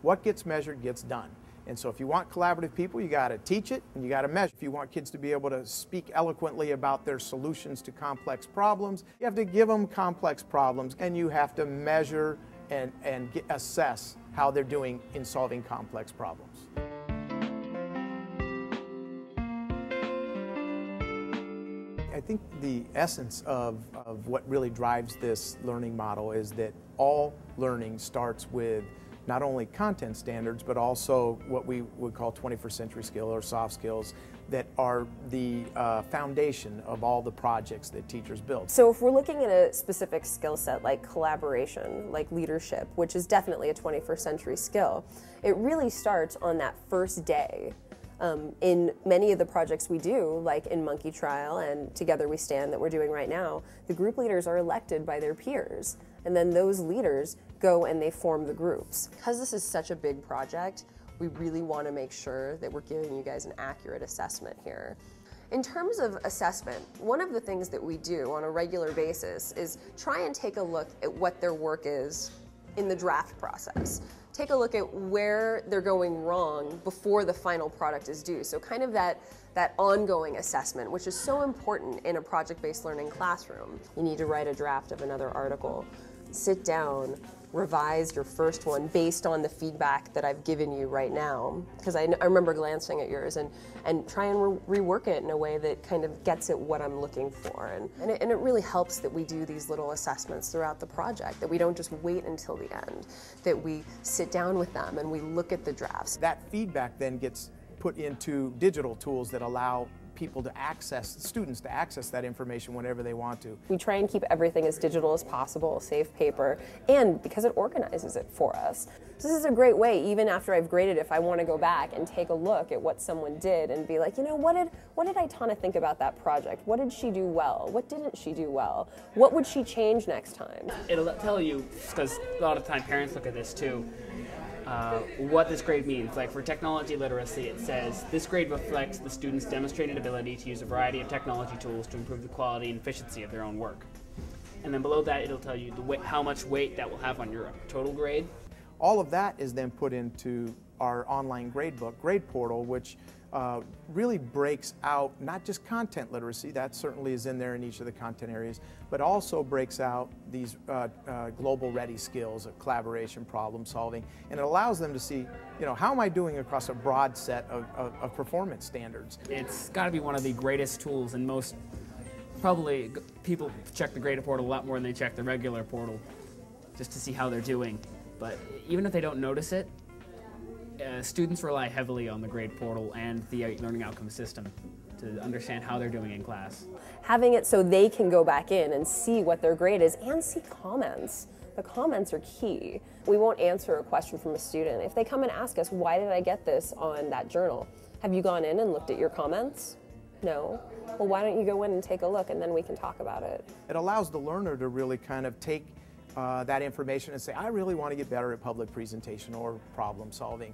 what gets measured gets done. And so if you want collaborative people, you got to teach it and you got to measure. If you want kids to be able to speak eloquently about their solutions to complex problems, you have to give them complex problems and you have to measure and assess how they're doing in solving complex problems. I think the essence of what really drives this learning model is that all learning starts with not only content standards, but also what we would call 21st century skills or soft skills that are the foundation of all the projects that teachers build. So if we're looking at a specific skill set like collaboration, like leadership, which is definitely a 21st century skill, it really starts on that first day. In many of the projects we do, like in Monkey Trial and Together We Stand that we're doing right now, the group leaders are elected by their peers, and then those leaders go and they form the groups. Because this is such a big project, we really want to make sure that we're giving you guys an accurate assessment here. In terms of assessment, one of the things that we do on a regular basis is try and take a look at what their work is in the draft process. Take a look at where they're going wrong before the final product is due. So kind of that ongoing assessment, which is so important in a project-based learning classroom. You need to write a draft of another article. Sit down, revise your first one based on the feedback that I've given you right now. Because I remember glancing at yours and try and rework it in a way that kind of gets at what I'm looking for. And it really helps that we do these little assessments throughout the project, that we don't just wait until the end, that we sit down with them and we look at the drafts. That feedback then gets put into digital tools that allow people to access, students to access that information whenever they want to. We try and keep everything as digital as possible, save paper, and because it organizes it for us. So this is a great way, even after I've graded, if I want to go back and take a look at what someone did and be like, you know, what did Aitana think about that project? What did she do well? What didn't she do well? What would she change next time? It'll tell you, because a lot of time parents look at this too, what this grade means. Like for technology literacy, it says this grade reflects the student's demonstrated ability to use a variety of technology tools to improve the quality and efficiency of their own work. And then below that, it'll tell you how much weight that will have on your total grade. All of that is then put into our online gradebook, grade portal, which really breaks out not just content literacy, that certainly is in there in each of the content areas, but also breaks out these global ready skills of collaboration, problem solving, and it allows them to see, you know, how am I doing across a broad set of performance standards. It's got to be one of the greatest tools, and most probably people check the grade portal a lot more than they check the regular portal just to see how they're doing. But even if they don't notice it, students rely heavily on the grade portal and the learning outcome system to understand how they're doing in class. Having it so they can go back in and see what their grade is and see comments. The comments are key. We won't answer a question from a student. If they come and ask us, why did I get this on that journal? Have you gone in and looked at your comments? No. Well, why don't you go in and take a look and then we can talk about it. It allows the learner to really kind of take that information and say, I really want to get better at public presentation or problem solving.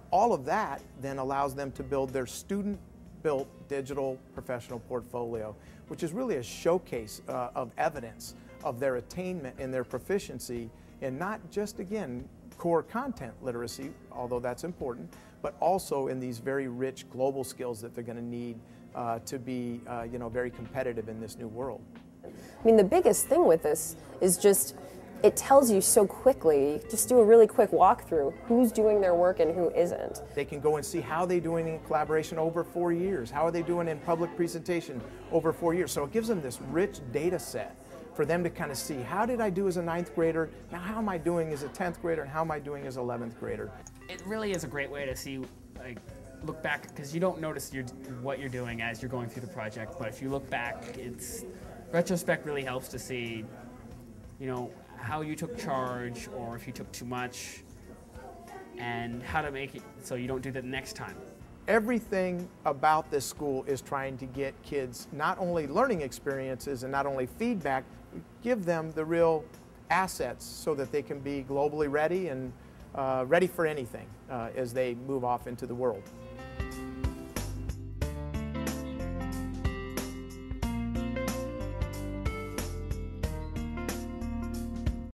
All of that then allows them to build their student-built digital professional portfolio, which is really a showcase of evidence of their attainment and their proficiency in not just, again, core content literacy, although that's important, but also in these very rich global skills that they're going to need to be you know, very competitive in this new world. I mean, the biggest thing with this is just, it tells you so quickly, just do a really quick walkthrough, who's doing their work and who isn't. They can go and see how they're doing in collaboration over 4 years, how are they doing in public presentation over 4 years. So it gives them this rich data set for them to kind of see, how did I do as a 9th grader, now how am I doing as a 10th grader, and how am I doing as an 11th grader. It really is a great way to see, like, look back, because you don't notice what you're doing as you're going through the project, but if you look back, retrospect really helps to see, you know, how you took charge or if you took too much and how to make it so you don't do that next time. Everything about this school is trying to get kids not only learning experiences and not only feedback, give them the real assets so that they can be globally ready and ready for anything as they move off into the world.